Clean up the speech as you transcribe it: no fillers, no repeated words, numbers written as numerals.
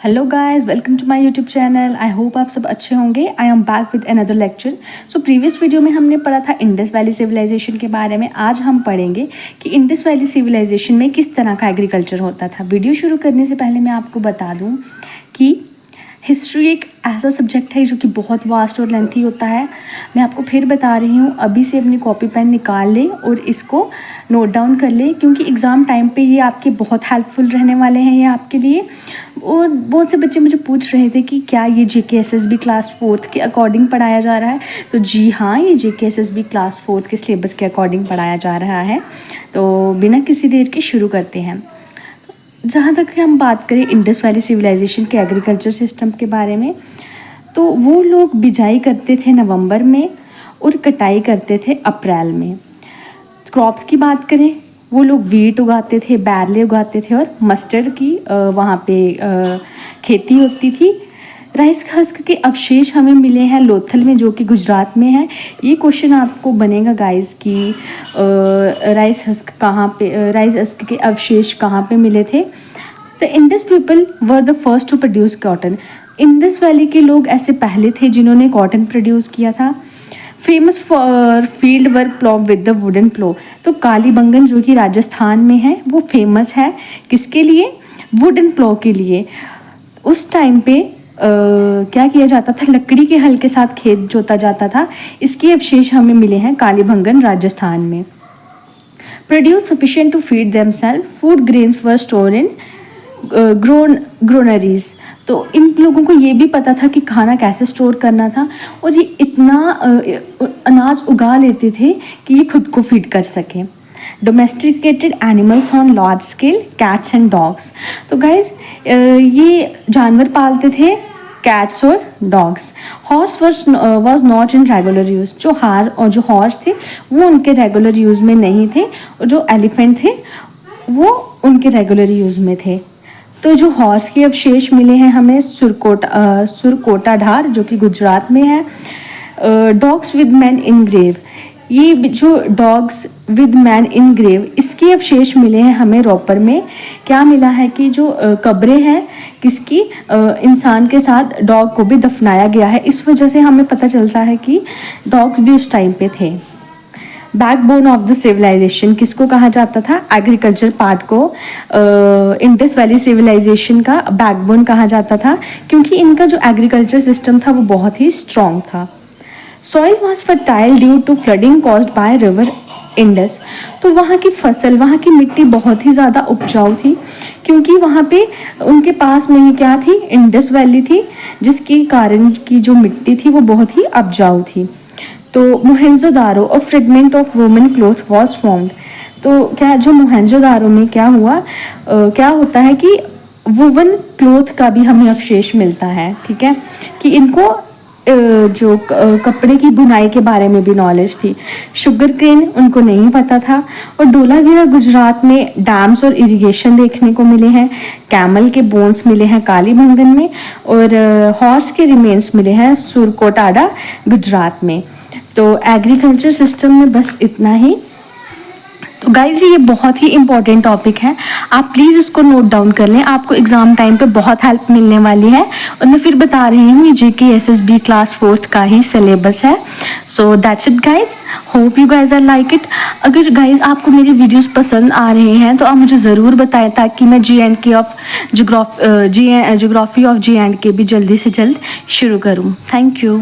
Hello guys, welcome to my YouTube channel. I hope आप सब अच्छे होंगे। I am back with another lecture. So previous video में हमने पढ़ा था इंडस वैली सिविलाइजेशन के बारे में। आज हम पढ़ेंगे कि इंडस वैली सिविलाइजेशन में किस तरह का एग्रीकल्चर होता था। वीडियो शुरू करने से पहले मैं आपको बता दूं कि हिस्ट्री एक ऐसा सब्जेक्ट है जो कि बहुत वास्ट और लेंथी होता है। मैं आपको फिर बता रही हूँ, अभी से अपनी कॉपी पेन निकाल लें और इसको नोट डाउन कर लें, क्योंकि एग्ज़ाम टाइम पे ये आपके बहुत हेल्पफुल रहने वाले हैं ये आपके लिए। और बहुत से बच्चे मुझे पूछ रहे थे कि क्या ये JKSSB क्लास 4th के अकॉर्डिंग पढ़ाया जा रहा है। तो जी हाँ, ये JKSSB क्लास 4th के सिलेबस के अकॉर्डिंग पढ़ाया जा रहा है। तो बिना किसी देर के शुरू करते हैं। जहाँ तक हम बात करें इंडस वैली सिविलाइजेशन के एग्रीकल्चर सिस्टम के बारे में, तो वो लोग बिजाई करते थे नवंबर में और कटाई करते थे अप्रैल में। क्रॉप्स की बात करें, वो लोग वीट उगाते थे, बैरले उगाते थे और मस्टर्ड की वहाँ पे खेती होती थी। राइस हस्क के अवशेष हमें मिले हैं लोथल में, जो कि गुजरात में है। ये क्वेश्चन आपको बनेगा गाइस कि राइस हस्क के अवशेष कहाँ पे मिले थे। The Indus people were the first to produce cotton. Indus valley के लोग ऐसे पहले थे जिन्होंने कॉटन प्रोड्यूस किया था। Famous for field work plough with the wooden plough. तो कालीबंगन जो कि राजस्थान में है वो फेमस है किसके लिए? वुडन प्लो के लिए। उस टाइम पे क्या किया जाता था? लकड़ी के हल के साथ खेत जोता जाता था। इसके अवशेष हमें मिले हैं कालीबंगन राजस्थान में। Produce sufficient to feed themselves, food grains were stored in granaries. तो इन लोगों को ये भी पता था कि खाना कैसे स्टोर करना था, और ये इतना अनाज उगा लेते थे कि ये खुद को फीड कर सकें। Domesticated animals on large scale, cats and dogs. तो गाइज ये जानवर पालते थे, कैट्स और dogs. Horse was not in regular use. जो हॉर्स थे वो उनके रेगुलर यूज़ में नहीं थे, और जो एलिफेंट थे वो उनके रेगुलर यूज़ में थे। तो जो हॉर्स के अवशेष मिले हैं हमें सुरकोटा ढार, जो कि गुजरात में है। Dogs with man in grave. ये जो dogs with man in grave, इसके अवशेष मिले हैं हमें रोपर में। क्या मिला है कि जो कब्रें हैं किसकी, इंसान के साथ डॉग को भी दफनाया गया है। इस वजह से हमें पता चलता है कि डॉग्स भी उस टाइम पे थे। बैकबोन ऑफ द सिविलाइजेशन किसको कहा जाता था? एग्रीकल्चर पार्ट को इंडस वैली सिविलाइजेशन का बैकबोन कहा जाता था, क्योंकि इनका जो एग्रीकल्चर सिस्टम था वो बहुत ही स्ट्रॉन्ग था। Soil was fertile due to flooding caused by river Indus. तो वहाँ की फसल, वहाँ की मिट्टी बहुत ही ज़्यादा उपजाऊ थी, क्योंकि वहाँ पे उनके पास में ही क्या थी? इंडस वैली थी, जिसके कारण की जो मिट्टी थी वो बहुत ही उपजाऊ थी। तो मोहेंजोदारो और fragment of women cloth was formed. तो क्या जो मोहेंजोदारो में क्या हुआ, क्या होता है कि वुवन क्लॉथ का भी हमें अवशेष मिलता है। ठीक है, कि इनको जो कपड़े की बुनाई के बारे में भी नॉलेज थी। शुगर केन उनको नहीं पता था। और डोलावीरा गुजरात में डैम्स और इरिगेशन देखने को मिले हैं। कैमल के बोन्स मिले हैं कालीबंगन में, और हॉर्स के रिमेन्स मिले हैं सुरकोटाडा गुजरात में। तो एग्रीकल्चर सिस्टम में बस इतना ही। तो गाइज ये बहुत ही इंपॉर्टेंट टॉपिक है, आप प्लीज़ इसको नोट डाउन कर लें, आपको एग्जाम टाइम पे बहुत हेल्प मिलने वाली है। और मैं फिर बता रही हूँ, ये JKSSB क्लास 4th का ही सिलेबस है। So that's it guys, hope you guys are like it. अगर गाइज आपको मेरे वीडियोस पसंद आ रहे हैं तो आप मुझे ज़रूर बताएं, ताकि मैं JNK of geography of JNK भी जल्दी से जल्द शुरू करूँ। Thank you.